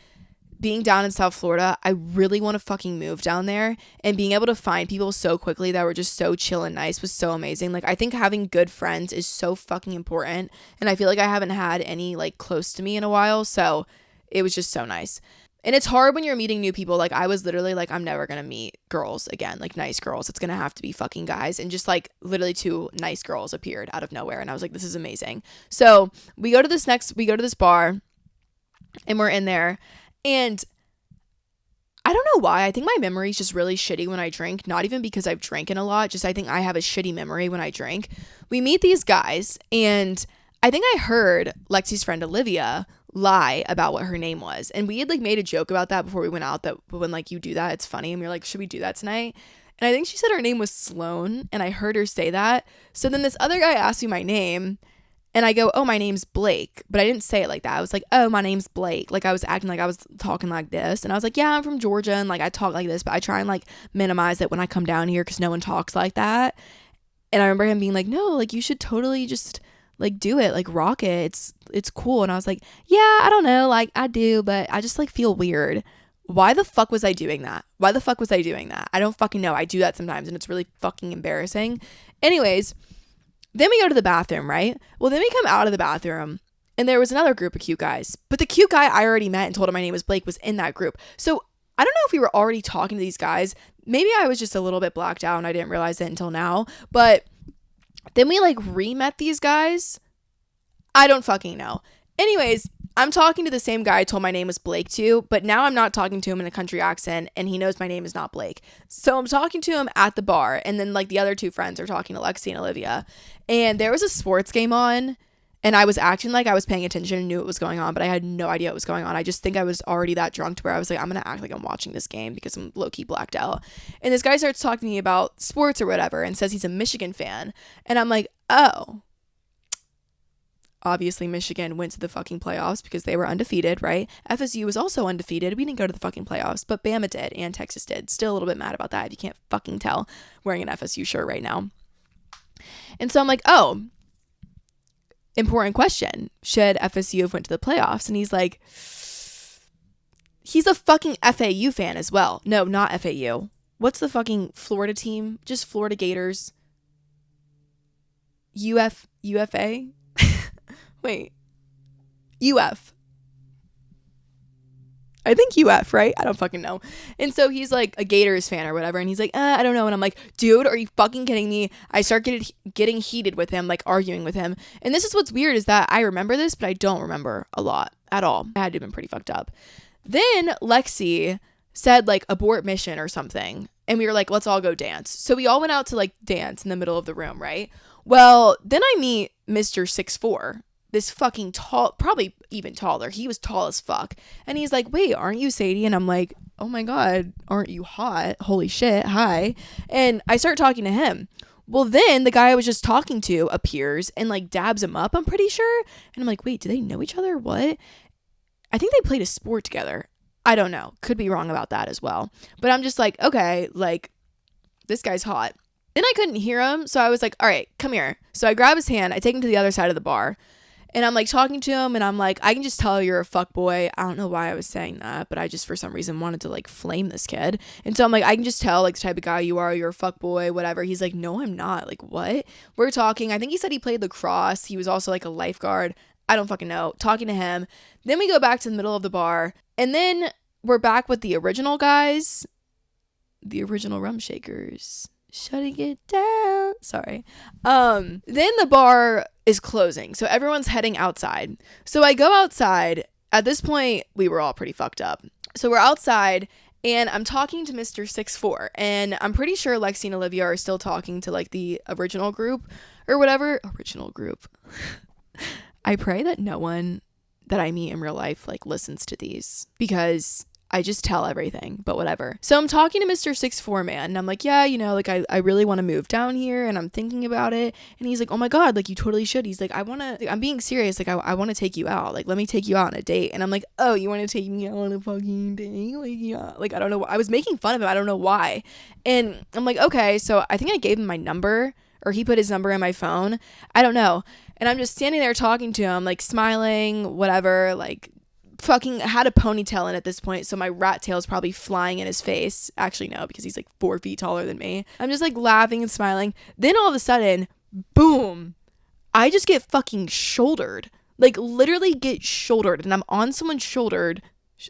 being down in South Florida, I really want to fucking move down there, and being able to find people so quickly that were just so chill and nice was so amazing. Like, I think having good friends is so fucking important, and I feel like I haven't had any like close to me in a while, so it was just so nice. And it's hard when you're meeting new people. Like, I was literally like, I'm never gonna meet girls again, like nice girls. It's gonna have to be fucking guys. And just like literally 2 nice girls appeared out of nowhere, and I was like, this is amazing. So we go to this bar, and we're in there. And I don't know why. I think my memory is just really shitty when I drink. Not even because I've drinking a lot. Just I think I have a shitty memory when I drink. We meet these guys, and I think I heard Lexi's friend Olivia lie about what her name was. And we had like made a joke about that before we went out, that when like you do that, it's funny. And we were like, should we do that tonight? And I think she said her name was Sloan, and I heard her say that. So then this other guy asked me my name. And I go, oh, my name's Blake. But I didn't say it like that. I was like, oh, my name's Blake. Like, I was acting like I was talking like this. And I was like, yeah, I'm from Georgia. And, like, I talk like this. But I try and, like, minimize it when I come down here because no one talks like that. And I remember him being like, no, like, you should totally just, like, do it. Like, rock it. It's cool. And I was like, yeah, I don't know. Like, I do. But I just, like, feel weird. Why the fuck was I doing that? I don't fucking know. I do that sometimes. And it's really fucking embarrassing. Anyways, then we go to the bathroom, right? Well, then we come out of the bathroom, and there was another group of cute guys. But the cute guy I already met and told him my name was Blake was in that group. So I don't know if we were already talking to these guys. Maybe I was just a little bit blacked out and I didn't realize it until now. But then we like re-met these guys. I don't fucking know. Anyways, I'm talking to the same guy I told my name was Blake to, but now I'm not talking to him in a country accent, and he knows my name is not Blake. So I'm talking to him at the bar, and then like the other 2 friends are talking to Lexi and Olivia, and there was a sports game on, and I was acting like I was paying attention and knew what was going on, but I had no idea what was going on. I just think I was already that drunk to where I was like, I'm gonna act like I'm watching this game because I'm low-key blacked out. And this guy starts talking to me about sports or whatever and says he's a Michigan fan, and I'm like, oh. Obviously, Michigan went to the fucking playoffs because they were undefeated, right? FSU was also undefeated. We didn't go to the fucking playoffs, but Bama did and Texas did. Still a little bit mad about that if you can't fucking tell, wearing an FSU shirt right now. And so I'm like, oh, important question. Should FSU have went to the playoffs? And he's like, he's a fucking FAU fan as well. No, not FAU. What's the fucking Florida team? Just Florida Gators. UFA? Wait, UF. I think UF, right? I don't fucking know. And so he's like a Gators fan or whatever. And he's like, I don't know. And I'm like, dude, are you fucking kidding me? I start getting heated with him, like arguing with him. And this is what's weird is that I remember this, but I don't remember a lot at all. I had to have been pretty fucked up. Then Lexi said like abort mission or something. And we were like, let's all go dance. So we all went out to like dance in the middle of the room, right? Well, then I meet Mr. 6'4", this fucking tall, probably even taller. He was tall as fuck. And he's like, wait, aren't you Sadie? And I'm like, oh my God, aren't you hot? Holy shit, hi. And I start talking to him. Well, then the guy I was just talking to appears and like dabs him up, I'm pretty sure. And I'm like, wait, do they know each other? What? I think they played a sport together. I don't know. Could be wrong about that as well. But I'm just like, okay, like this guy's hot. Then I couldn't hear him. So I was like, all right, come here. So I grab his hand. I take him to the other side of the bar. And I'm like talking to him and I'm like, I can just tell you're a fuckboy. I don't know why I was saying that, but I just for some reason wanted to like flame this kid. And so I'm like, I can just tell like the type of guy you are. You're a fuckboy, whatever. He's like, no, I'm not. Like, what? We're talking. I think he said he played lacrosse. He was also like a lifeguard. I don't fucking know. Talking to him. Then we go back to the middle of the bar. And then we're back with the original guys. The original rum shakers. Shutting it down. Sorry. Then the bar is closing. So everyone's heading outside. So I go outside. At this point, we were all pretty fucked up. So we're outside and I'm talking to Mr. 6'4". And I'm pretty sure Lexi and Olivia are still talking to like the original group or whatever. Original group. I pray that no one that I meet in real life like listens to these because I just tell everything, but whatever. So I'm talking to Mr. 6'4" man, and I'm like, yeah, you know, like I really want to move down here, and I'm thinking about it. And he's like, oh my God, like you totally should. He's like, I'm being serious. Like I want to take you out. Like let me take you out on a date. And I'm like, oh, you want to take me out on a fucking date? Like yeah. Like I don't know. I was making fun of him. I don't know why. And I'm like, okay. So I think I gave him my number or he put his number in my phone. I don't know. And I'm just standing there talking to him, like smiling, whatever, like fucking had a ponytail in at this point, so my rat tail is probably flying in his face. Actually, no, because he's like 4 feet taller than me. I'm just like laughing and smiling. Then all of a sudden, boom, I just get fucking shouldered. Like literally get shouldered, and I'm on someone's shoulder.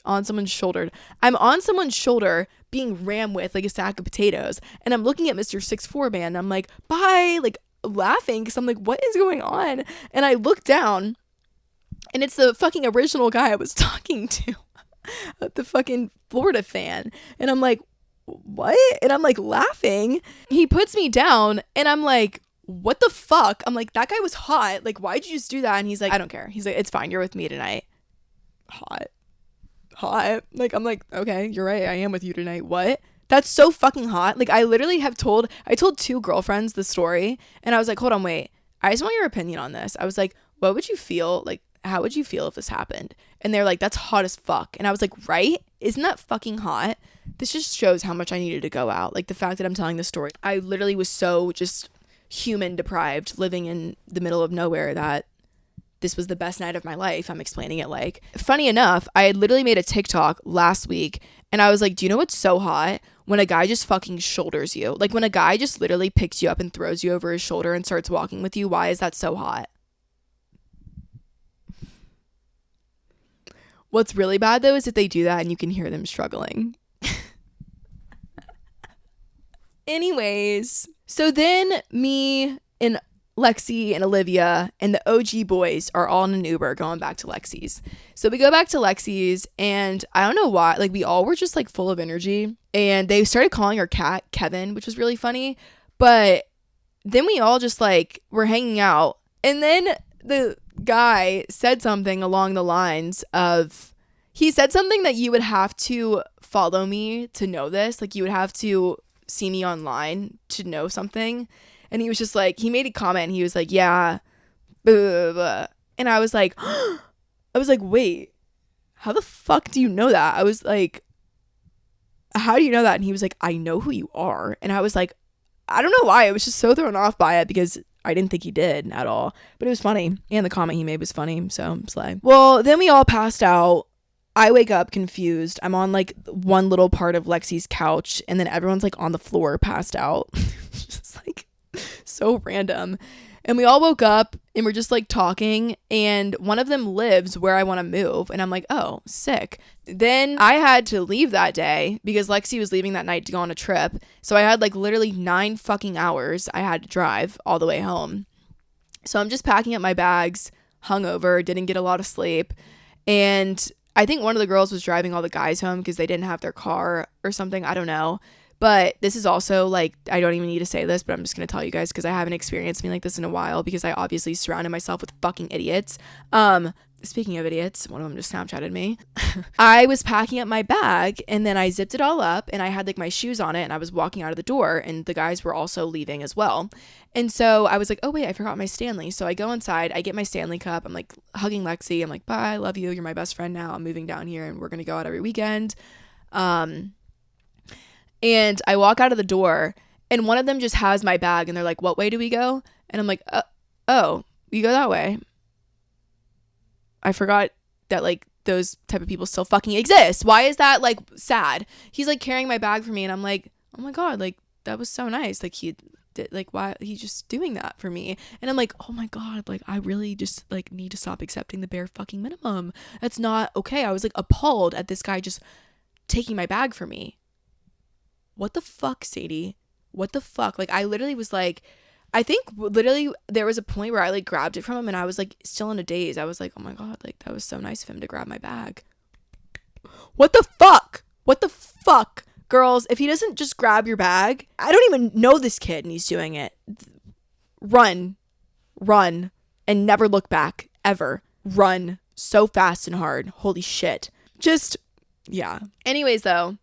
I'm on someone's shoulder being rammed with like a sack of potatoes, and I'm looking at Mr. 6'4" man, and I'm like, bye, like laughing because I'm like, what is going on? And I look down, and it's the fucking original guy I was talking to, the fucking Florida fan. And I'm like, what? And I'm like laughing. He puts me down, and I'm like, what the fuck? I'm like, that guy was hot. Like, why'd you just do that? And he's like, I don't care. He's like, it's fine. You're with me tonight. Hot. Like, I'm like, okay, you're right. I am with you tonight. What? That's so fucking hot. Like, I literally I told 2 girlfriends the story, and I was like, hold on, wait. I just want your opinion on this. I was like, what would you feel? Like, how would you feel if this happened? And they're like, that's hot as fuck. And I was like, right? Isn't that fucking hot? This just shows how much I needed to go out. Like, the fact that I'm telling this story, I literally was so just human deprived, living in the middle of nowhere, that this was the best night of my life. I'm explaining it like. Funny enough, I had literally made a TikTok last week, and I was like, do you know what's so hot? When a guy just fucking shoulders you. Like, when a guy just literally picks you up and throws you over his shoulder and starts walking with you. Why is that so hot? What's really bad, though, is if they do that and you can hear them struggling. Anyways, so then me and Lexi and Olivia and the OG boys are all in an Uber going back to Lexi's. So we go back to Lexi's, and I don't know why, like, we all were just like full of energy, and they started calling our cat Kevin, which was really funny. But then we all just like were hanging out, and then the guy said something along the lines of, he said something that you would have to follow me to know this, like you would have to see me online to know something. And he was just like, he made a comment. He was like, yeah, blah, blah, blah. And I was like, wait, how the fuck do you know that? I was like, how do you know that? And he was like, I know who you are. And I was like, I don't know why. I was just so thrown off by it because I didn't think he did at all. But it was funny. And the comment he made was funny. So slay. Well, then we all passed out. I wake up confused. I'm on like one little part of Lexi's couch, and then everyone's like on the floor passed out. Just like so random. And we all woke up and we're just like talking, and one of them lives where I want to move, and I'm like, oh, sick. Then I had to leave that day because Lexi was leaving that night to go on a trip. So I had like literally 9 fucking hours I had to drive all the way home. So I'm just packing up my bags, hungover, didn't get a lot of sleep. And I think one of the girls was driving all the guys home because they didn't have their car or something. I don't know. But this is also like, I don't even need to say this, but I'm just going to tell you guys because I haven't experienced something like this in a while because I obviously surrounded myself with fucking idiots. Speaking of idiots, one of them just Snapchatted me. I was packing up my bag, and then I zipped it all up, and I had like my shoes on it, and I was walking out of the door, and the guys were also leaving as well. And so I was like, oh wait, I forgot my Stanley. So I go inside, I get my Stanley cup, I'm like hugging Lexi, I'm like, bye, I love you, you're my best friend now, I'm moving down here and we're gonna go out every weekend. And I walk out of the door, and one of them just has my bag, and they're like, what way do we go? And I'm like, oh, you go that way. I forgot that like those type of people still fucking exist. Why is that like sad? He's like carrying my bag for me, and I'm like, oh my god, like that was so nice. Like he did, like why he's just doing that for me? And I'm like, oh my god, like I really just like need to stop accepting the bare fucking minimum. That's not okay. I was like appalled at this guy just taking my bag for me. What the fuck, Sadie? What the fuck? Like I literally was like, I think literally there was a point where I like grabbed it from him, and I was like still in a daze. I was like, oh my god, like that was so nice of him to grab my bag. What the fuck? What the fuck? Girls, if he doesn't just grab your bag, I don't even know this kid and he's doing it. Run, and never look back, ever. Run so fast and hard. Holy shit. Just, yeah. Anyways though,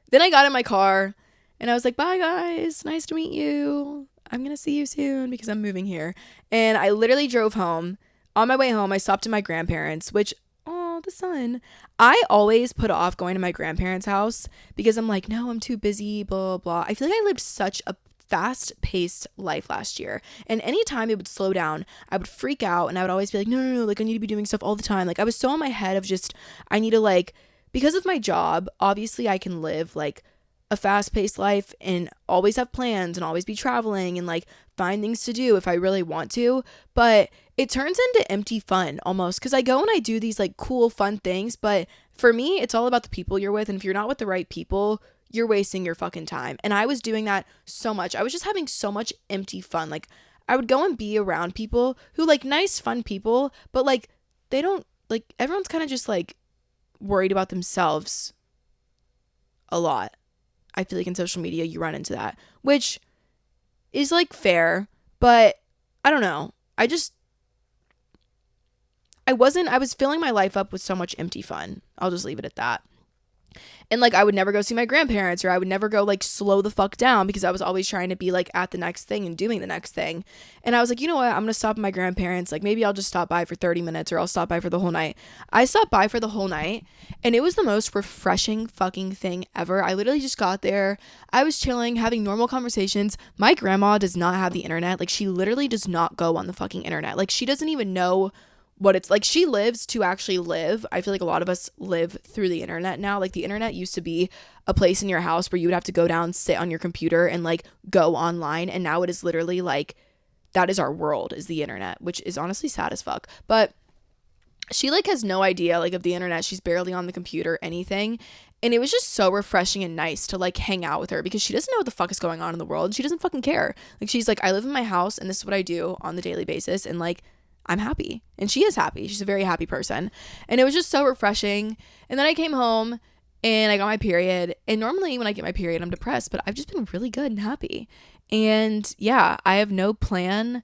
then I got in my car and I was like, bye guys, nice to meet you. I'm going to see you soon because I'm moving here. And I literally drove home. On my way home, I stopped at my grandparents, which, oh, the sun. I always put off going to my grandparents' house because I'm like, no, I'm too busy, blah, blah, blah. I feel like I lived such a fast-paced life last year. And anytime it would slow down, I would freak out and I would always be like, no, like I need to be doing stuff all the time. Like I was so in my head of just, I need to like, because of my job, obviously I can live like a fast-paced life and always have plans and always be traveling and like find things to do if I really want to, but it turns into empty fun almost, because I go and I do these like cool fun things, but for me it's all about the people you're with, and if you're not with the right people, you're wasting your fucking time. And I was doing that so much. I was just having so much empty fun. Like I would go and be around people who like nice fun people, but like they don't, like everyone's kind of just like worried about themselves a lot. I feel like in social media you run into that, which is like fair, but I don't know. I was filling my life up with so much empty fun. I'll just leave it at that. And like I would never go see my grandparents, or I would never go like slow the fuck down, because I was always trying to be like at the next thing and doing the next thing. And I was like, you know what, I'm gonna stop at my grandparents. Like maybe I'll just stop by for 30 minutes, or I'll stop by for the whole night. I stopped by for the whole night, and it was the most refreshing fucking thing ever. I literally just got there, I was chilling, having normal conversations. My grandma does not have the internet. Like she literally does not go on the fucking internet. Like she doesn't even know what it's like. She lives to actually live. I feel like a lot of us live through the internet now. Like the internet used to be a place in your house where you would have to go down, sit on your computer and like go online, and now it is literally like that is our world, is the internet, which is honestly sad as fuck. But she like has no idea like of the internet. She's barely on the computer, anything. And it was just so refreshing and nice to like hang out with her, because she doesn't know what the fuck is going on in the world, and she doesn't fucking care. Like she's like, I live in my house and this is what I do on the daily basis, and like I'm happy. And she is happy. She's a very happy person. And it was just so refreshing. And then I came home and I got my period. And normally when I get my period, I'm depressed, but I've just been really good and happy. And yeah, I have no plan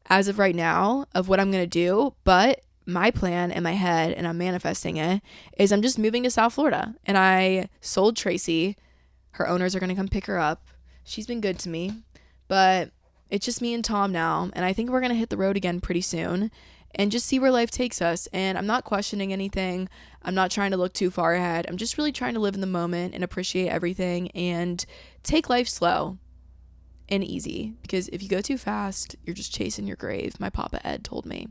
as of right now of what I'm going to do, but my plan in my head, and I'm manifesting it, is I'm just moving to South Florida. And I sold Tracy. Her owners are going to come pick her up. She's been good to me, but it's just me and Tom now, and I think we're going to hit the road again pretty soon and just see where life takes us. And I'm not questioning anything. I'm not trying to look too far ahead. I'm just really trying to live in the moment and appreciate everything and take life slow and easy, because if you go too fast, you're just chasing your grave. My Papa Ed told me.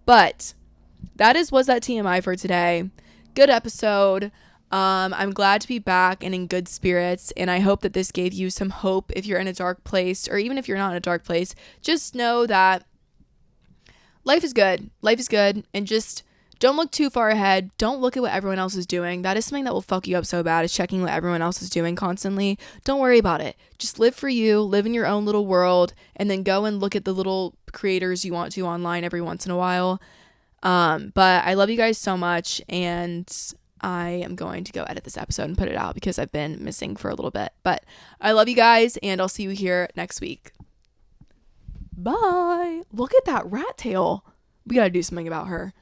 But was that TMI for today. Good episode. I'm glad to be back and in good spirits, and I hope that this gave you some hope if you're in a dark place, or even if you're not in a dark place. Just know that life is good, and just don't look too far ahead. Don't look at what everyone else is doing. That is something that will fuck you up so bad, is checking what everyone else is doing constantly. Don't worry about it. Just live for you, live in your own little world, and then go and look at the little creators you want to online every once in a while. But I love you guys so much, and I am going to go edit this episode and put it out because I've been missing for a little bit. But I love you guys, and I'll see you here next week. Bye. Look at that rat tail. We gotta do something about her.